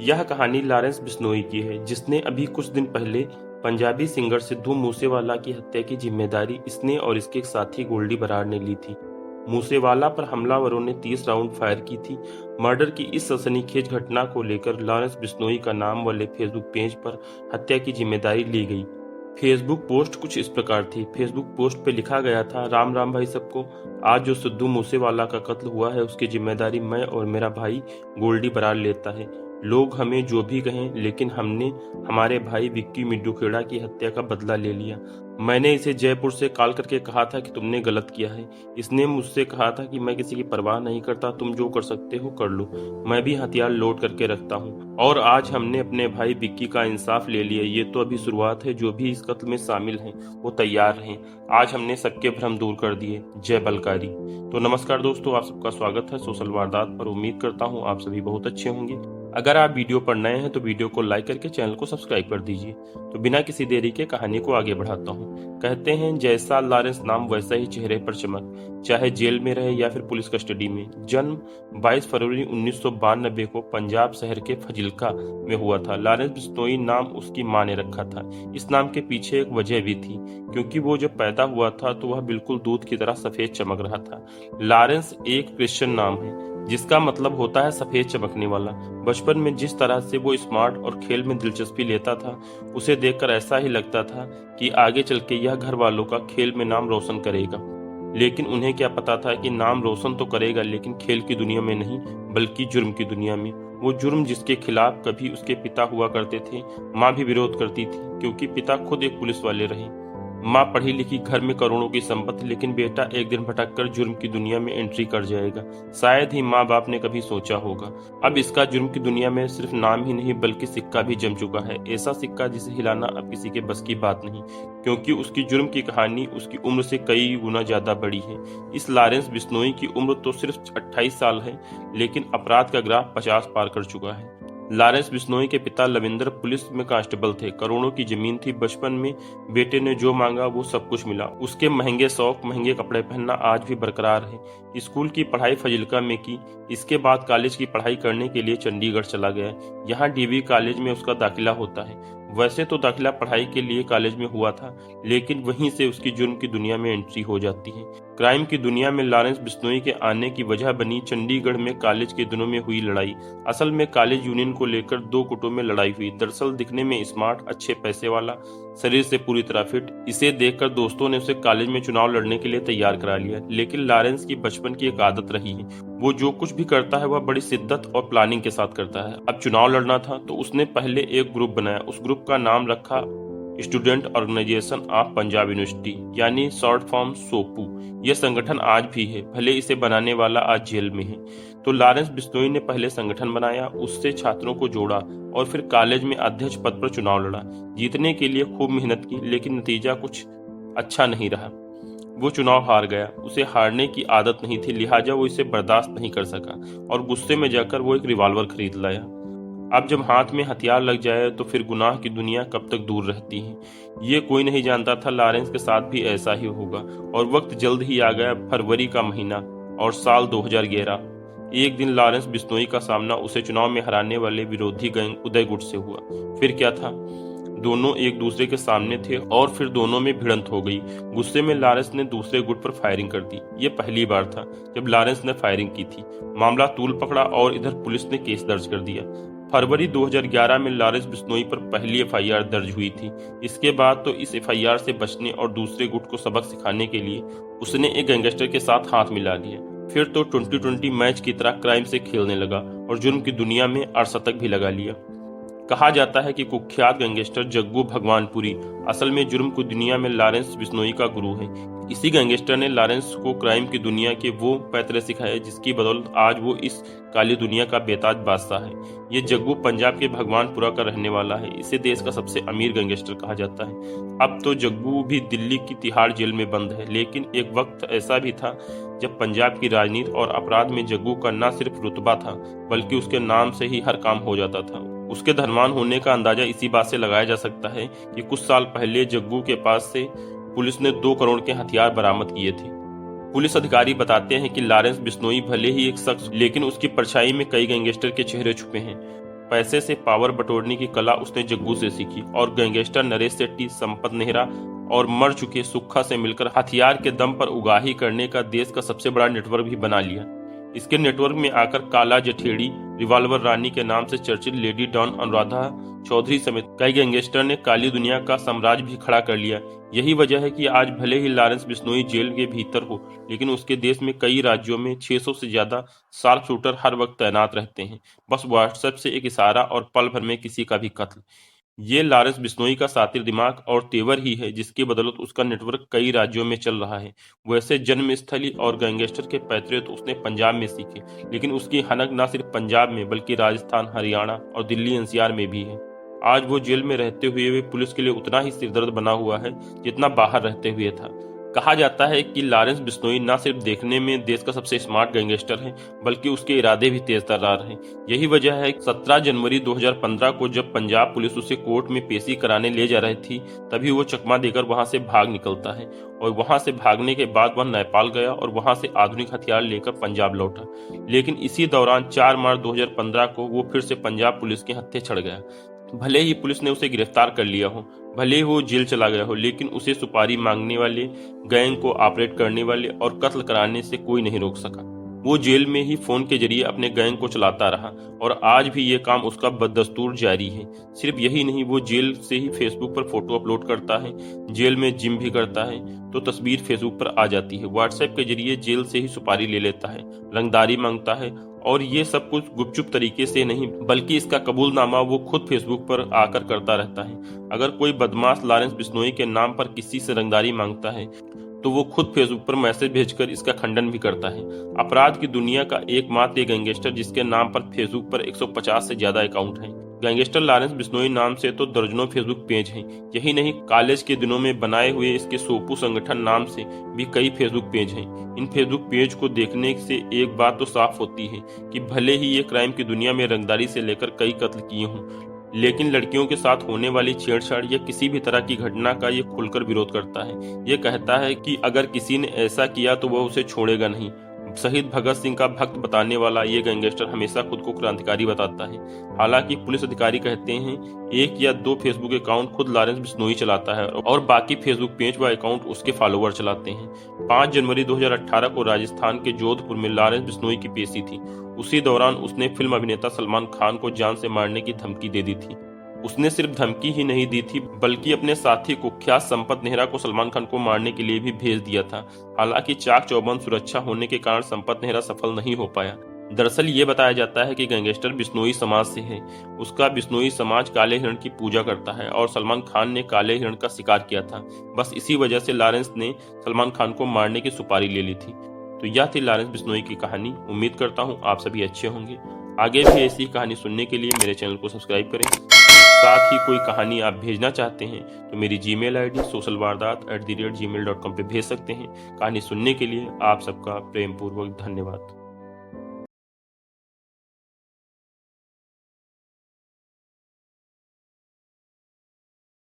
यह कहानी लॉरेंस बिश्नोई की है, जिसने अभी कुछ दिन पहले पंजाबी सिंगर सिद्धू मूसेवाला की हत्या की जिम्मेदारी इसने और इसके साथी गोल्डी बराड़ ने ली थी। मूसेवाला पर हमलावरों ने 30 राउंड फायर की थी। मर्डर की इस सनसनीखेज घटना को लेकर लॉरेंस बिश्नोई का नाम वाले फेसबुक पेज पर हत्या की जिम्मेदारी ली गई। फेसबुक पोस्ट कुछ इस प्रकार थी। फेसबुक पोस्ट पे लिखा गया था, राम राम भाई सबको। आज जो सिद्धू मूसेवाला का कत्ल हुआ है उसकी जिम्मेदारी मैं और मेरा भाई गोल्डी बराड़ लेता है। लोग हमें जो भी कहें, लेकिन हमने हमारे भाई विक्की मिड्डू खेड़ा की हत्या का बदला ले लिया। मैंने इसे जयपुर से कॉल करके कहा था कि तुमने गलत किया है। इसने मुझसे कहा था कि मैं किसी की परवाह नहीं करता, तुम जो कर सकते हो कर लो, मैं भी हथियार लोड करके रखता हूँ। और आज हमने अपने भाई विक्की का इंसाफ ले लिया। ये तो अभी शुरुआत है, जो भी इस कत्ल में शामिल हैं वो तैयार रहें। आज हमने सबके भ्रम दूर कर दिए। जय बलकारी। तो नमस्कार दोस्तों, आप सबका स्वागत है सोशल वारदात पर। उम्मीद करता हूँ आप सभी बहुत अच्छे होंगे। अगर आप वीडियो पर नए हैं तो वीडियो को लाइक करके चैनल को सब्सक्राइब कर दीजिए। तो बिना किसी देरी के कहानी को आगे बढ़ाता हूँ। कहते हैं जैसा लॉरेंस नाम वैसा ही चेहरे पर चमक, चाहे जेल में रहे या फिर पुलिस कस्टडी में। जन्म 22 फरवरी 1992 को पंजाब शहर के फजिल्का में हुआ था। लॉरेंस बिश्नोई नाम उसकी मां ने रखा था। इस नाम के पीछे एक वजह भी थी, क्योंकि वो जब पैदा हुआ था तो वह बिल्कुल दूध की तरह सफेद चमक रहा था। लॉरेंस एक क्रिश्चियन नाम है, जिसका मतलब होता है सफेद चमकने वाला। बचपन में जिस तरह से वो स्मार्ट और खेल में दिलचस्पी लेता था, उसे देखकर ऐसा ही लगता था कि आगे चल के यह घर वालों का खेल में नाम रोशन करेगा। लेकिन उन्हें क्या पता था कि नाम रोशन तो करेगा, लेकिन खेल की दुनिया में नहीं, बल्कि जुर्म की दुनिया में। वो जुर्म जिसके खिलाफ कभी उसके पिता हुआ करते थे। माँ भी विरोध करती थी, क्योंकि पिता खुद एक पुलिस वाले रहे। माँ पढ़ी लिखी, घर में करोड़ों की संपत्ति, लेकिन बेटा एक दिन भटक कर जुर्म की दुनिया में एंट्री कर जाएगा। शायद ही माँ बाप ने कभी सोचा होगा। अब इसका जुर्म की दुनिया में सिर्फ नाम ही नहीं बल्कि सिक्का भी जम चुका है। ऐसा सिक्का जिसे हिलाना अब किसी के बस की बात नहीं, क्योंकि उसकी जुर्म की कहानी उसकी उम्र से कई गुना ज्यादा बड़ी है। इस लॉरेंस बिश्नोई की उम्र तो सिर्फ 28 साल है, लेकिन अपराध का ग्राफ 50 पार कर चुका है। लॉरेंस बिश्नोई के पिता लविंदर पुलिस में कांस्टेबल थे। करोड़ों की जमीन थी। बचपन में बेटे ने जो मांगा वो सब कुछ मिला। उसके महंगे शौक, महंगे कपड़े पहनना आज भी बरकरार है। स्कूल की पढ़ाई फजिल्का में की। इसके बाद कॉलेज की पढ़ाई करने के लिए चंडीगढ़ चला गया। यहाँ डीवी कॉलेज में उसका दाखिला होता है। वैसे तो दाखिला पढ़ाई के लिए कॉलेज में हुआ था, लेकिन वहीं से उसकी जुर्म की दुनिया में एंट्री हो जाती है। क्राइम की दुनिया में लॉरेंस बिश्नोई के आने की वजह बनी चंडीगढ़ में कॉलेज के दिनों में हुई लड़ाई। असल में कॉलेज यूनियन को लेकर दो गुटों में लड़ाई हुई। दरअसल दिखने में स्मार्ट, अच्छे पैसे वाला, शरीर से पूरी तरह फिट। इसे देखकर दोस्तों ने उसे कॉलेज में चुनाव लड़ने के लिए तैयार करा लिया। लेकिन लॉरेंस की बचपन की एक आदत रही है, वो जो कुछ भी करता है वह बड़ी शिद्दत और प्लानिंग के साथ करता है। अब चुनाव लड़ना था तो उसने पहले एक ग्रुप बनाया। उस ग्रुप का नाम रखा student organisation of Punjab university, यानी शॉर्ट फॉर्म सोपू। यह संगठन आज भी है, भले इसे बनाने वाला आज जेल में है। तो लॉरेंस बिश्नोई ने पहले संगठन बनाया, उससे छात्रों को जोड़ा और फिर कॉलेज में अध्यक्ष पद पर चुनाव लड़ा। जीतने के लिए खूब मेहनत की, लेकिन नतीजा कुछ अच्छा नहीं रहा। वो चुनाव हार गया। उसे हारने की आदत नहीं थी, लिहाजा वो इसे बर्दाश्त नहीं कर सका और गुस्से में जाकर वो एक रिवॉल्वर खरीद लाया। अब जब हाथ में हथियार लग जाए तो फिर गुनाह की दुनिया कब तक दूर रहती है। ये कोई नहीं जानता था लॉरेंस के साथ भी ऐसा ही होगा। और वक्त जल्द ही आ गया। फरवरी का महीना और साल 2011। एक दिन लॉरेंस बिश्नोई का सामना उसे चुनाव में हराने वाले विरोधी गैंग उदय गुट से हुआ। फिर क्या था, दोनों एक दूसरे के सामने थे और फिर दोनों में भिड़ंत हो गई। गुस्से में लॉरेंस ने दूसरे गुट पर फायरिंग कर दी। ये पहली बार था जब लॉरेंस ने फायरिंग की थी। मामला तूल पकड़ा और इधर पुलिस ने केस दर्ज कर दिया। फरवरी 2011 में लॉरेंस बिश्नोई पर पहली एफआईआर दर्ज हुई थी। इसके बाद तो इस एफआईआर से बचने और दूसरे गुट को सबक सिखाने के लिए उसने एक गैंगस्टर के साथ हाथ मिला लिया। फिर तो 2020 मैच की तरह क्राइम से खेलने लगा और जुर्म की दुनिया में अर्धशतक भी लगा लिया। कहा जाता है कि कुख्यात गैंगस्टर जग्गू भगवानपुरी असल में जुर्म की दुनिया में लॉरेंस बिश्नोई का गुरु है। इसी गैंगस्टर ने लॉरेंस को क्राइम की दुनिया के वो पैतरे सिखाए जिसकी बदौलत आज वो इस काली दुनिया का बेताज बादशाह है। ये जग्गू पंजाब के भगवानपुरा का रहने वाला है। इसे देश का सबसे अमीर गैंगस्टर कहा जाता है। अब तो जग्गू भी दिल्ली की तिहाड़ जेल में बंद है, लेकिन एक वक्त ऐसा भी था जब पंजाब की राजनीति और अपराध में जग्गू का न सिर्फ रुतबा था, बल्कि उसके नाम से ही हर काम हो जाता था। उसके धनवान होने का अंदाजा इसी बात से लगाया जा सकता है कि कुछ साल पहले जग्गू के पास से पुलिस ने 2 करोड़ के हथियार बरामद किए थे। पुलिस अधिकारी बताते हैं कि लॉरेंस बिश्नोई भले ही एक शख्स, लेकिन उसकी परछाई में कई गैंगस्टर के चेहरे छुपे हैं। पैसे से पावर बटोरने की कला उसने जग्गू से सीखी और गैंगस्टर नरेश सेट्टी, संपत नेहरा और मर चुके सुक्खा से मिलकर हथियार के दम पर उगाही करने का देश का सबसे बड़ा नेटवर्क भी बना लिया। इसके नेटवर्क में आकर काला जठेड़ी, रिवाल्वर रानी के नाम से चर्चित लेडी डॉन अनुराधा चौधरी समेत कई गैंगस्टर ने काली दुनिया का साम्राज्य भी खड़ा कर लिया। यही वजह है कि आज भले ही लॉरेंस बिश्नोई जेल के भीतर हो, लेकिन उसके देश में कई राज्यों में 600 से ज्यादा शार्प शूटर हर वक्त तैनात रहते हैं, बस व्हाट्सएप से एक इशारा और पल भर में किसी का भी कत्ल। ये लॉरेंस बिश्नोई का शातिर दिमाग और तेवर ही है जिसकी बदौलत उसका नेटवर्क कई राज्यों में चल रहा है। वैसे जन्मस्थली और गैंगस्टर के पैतरे तो उसने पंजाब में सीखे, लेकिन उसकी हनक न सिर्फ पंजाब में बल्कि राजस्थान, हरियाणा और दिल्ली एनसीआर में भी है। आज वो जेल में रहते हुए वे पुलिस के लिए उतना ही सिरदर्द बना हुआ है जितना बाहर रहते हुए था। कहा जाता है कि लॉरेंस बिश्नोई न सिर्फ देखने में देश का सबसे स्मार्ट गैंगस्टर है, बल्कि उसके इरादे भी तेज तर्रार हैं। यही वजह है कि 17 जनवरी 2015 को जब पंजाब पुलिस उसे कोर्ट में पेशी कराने ले जा रही थी, तभी वो चकमा देकर वहां से भाग निकलता है और वहां से भागने के बाद वह नेपाल गया और वहां से आधुनिक हथियार लेकर पंजाब लौटा। लेकिन इसी दौरान 4 मार्च 2015 को वो फिर से पंजाब पुलिस के हत्थे चढ़ गया। भले ही पुलिस ने उसे गिरफ्तार कर लिया हो, भले ही वो जेल चला गया हो, लेकिन उसे सुपारी मांगने वाले, गैंग को ऑपरेट करने वाले और कत्ल कराने से कोई नहीं रोक सका। वो जेल में ही फोन के जरिए अपने गैंग को चलाता रहा और आज भी ये काम उसका बदस्तूर जारी है। सिर्फ यही नहीं, वो जेल से ही फेसबुक पर फोटो अपलोड करता है, जेल में जिम भी करता है तो तस्वीर फेसबुक पर आ जाती है। व्हाट्सएप के जरिए जेल से ही सुपारी ले लेता है, रंगदारी मांगता है और ये सब कुछ गुपचुप तरीके से नहीं, बल्कि इसका कबूलनामा वो खुद फेसबुक पर आकर करता रहता है। अगर कोई बदमाश लॉरेंस बिश्नोई के नाम पर किसी से रंगदारी मांगता है तो वो खुद फेसबुक पर मैसेज भेजकर इसका खंडन भी करता है। अपराध की दुनिया का एकमात्र गैंगस्टर जिसके नाम पर फेसबुक पर 150 से ज्यादा अकाउंट हैं। गैंगस्टर लॉरेंस बिश्नोई नाम से तो दर्जनों फेसबुक पेज हैं। यही नहीं, कॉलेज के दिनों में बनाए हुए इसके सोपू संगठन नाम से भी कई फेसबुक पेज हैं। इन फेसबुक पेज को देखने से एक बात तो साफ होती है कि भले ही ये क्राइम की दुनिया में रंगदारी से लेकर कई कत्ल किए हों, लेकिन लड़कियों के साथ होने वाली छेड़छाड़ या किसी भी तरह की घटना का ये खुलकर विरोध करता है। ये कहता है कि अगर किसी ने ऐसा किया तो वह उसे छोड़ेगा नहीं। शहीद भगत सिंह का भक्त बताने वाला ये गैंगस्टर हमेशा खुद को क्रांतिकारी बताता है। हालांकि पुलिस अधिकारी कहते हैं 1 या 2 फेसबुक अकाउंट खुद लॉरेंस बिश्नोई चलाता है और बाकी फेसबुक पेज व अकाउंट उसके फॉलोअर चलाते हैं। 5 जनवरी 2018 को राजस्थान के जोधपुर में लॉरेंस बिश्नोई की पेशी थी। उसी दौरान उसने फिल्म अभिनेता सलमान खान को जान से मारने की धमकी दे दी थी। उसने सिर्फ धमकी ही नहीं दी थी, बल्कि अपने साथी कुख्यात संपत नेहरा को सलमान खान को मारने के लिए भी भेज दिया था। हालांकि चाक चौबंद सुरक्षा होने के कारण संपत नेहरा सफल नहीं हो पाया। दरअसल ये बताया जाता है कि गैंगस्टर बिश्नोई समाज से है। उसका बिश्नोई समाज काले हिरण की पूजा करता है और सलमान खान ने काले हिरण का शिकार किया था। बस इसी वजह से लॉरेंस ने सलमान खान को मारने की सुपारी ले ली थी। तो यह थी लॉरेंस बिश्नोई की कहानी। उम्मीद करता हूँ आप सभी अच्छे होंगे। आगे भी ऐसी कहानी सुनने के लिए मेरे चैनल को सब्सक्राइब करें। साथ ही कोई कहानी आप भेजना चाहते हैं तो मेरी जीमेल आईडी socialwardaat@gmail.com पे भेज सकते हैं। कहानी सुनने के लिए आप सबका प्रेमपूर्वक धन्यवाद।